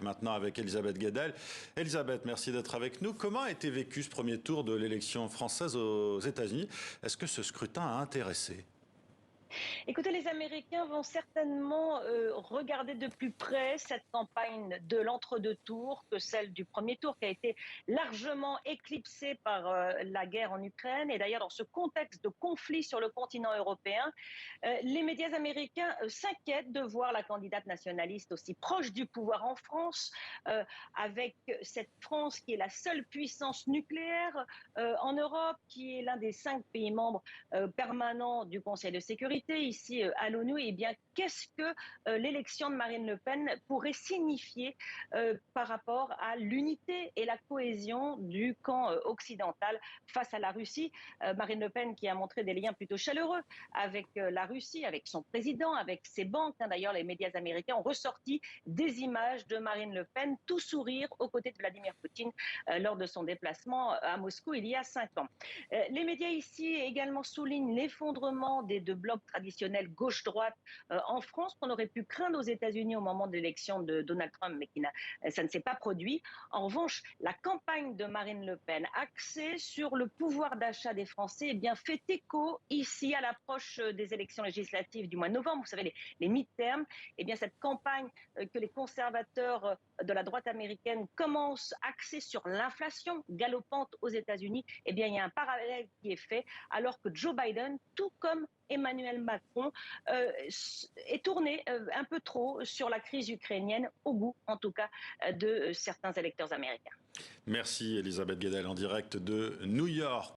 maintenant avec Elisabeth Guedel. Elisabeth, merci d'être avec nous. Comment a été vécu ce premier tour de l'élection française aux États-Unis? Est-ce que ce scrutin a intéressé? Écoutez, les Américains vont certainement regarder de plus près cette campagne de l'entre-deux tours que celle du premier tour, qui a été largement éclipsée par la guerre en Ukraine. Et d'ailleurs, dans ce contexte de conflit sur le continent européen, les médias américains s'inquiètent de voir la candidate nationaliste aussi proche du pouvoir en France, avec cette France qui est la seule puissance nucléaire en Europe, qui est l'un des 5 pays membres permanents du Conseil de sécurité ici à l'ONU. Eh bien, qu'est-ce que l'élection de Marine Le Pen pourrait signifier par rapport à l'unité et la cohésion du camp occidental face à la Russie? Marine Le Pen qui a montré des liens plutôt chaleureux avec la Russie, avec son président, avec ses banques. D'ailleurs, les médias américains ont ressorti des images de Marine Le Pen tout sourire aux côtés de Vladimir Poutine lors de son déplacement à Moscou il y a 5 ans. Les médias ici également soulignent l'effondrement des deux blocs traditionnels gauche-droite en France, qu'on aurait pu craindre aux États-Unis au moment de l'élection de Donald Trump, mais ça ne s'est pas produit. En revanche, la campagne de Marine Le Pen, axée sur le pouvoir d'achat des Français, eh bien, fait écho ici à l'approche des élections législatives du mois de novembre. Vous savez, les mid-terms. Eh bien, cette campagne que les conservateurs de la droite américaine commencent axée sur l'inflation galopante aux États-Unis, eh bien, il y a un parallèle qui est fait, alors que Joe Biden, tout comme Emmanuel Macron, est tourné un peu trop sur la crise ukrainienne, au goût, en tout cas, de certains électeurs américains. Merci Elisabeth Guedel en direct de New York.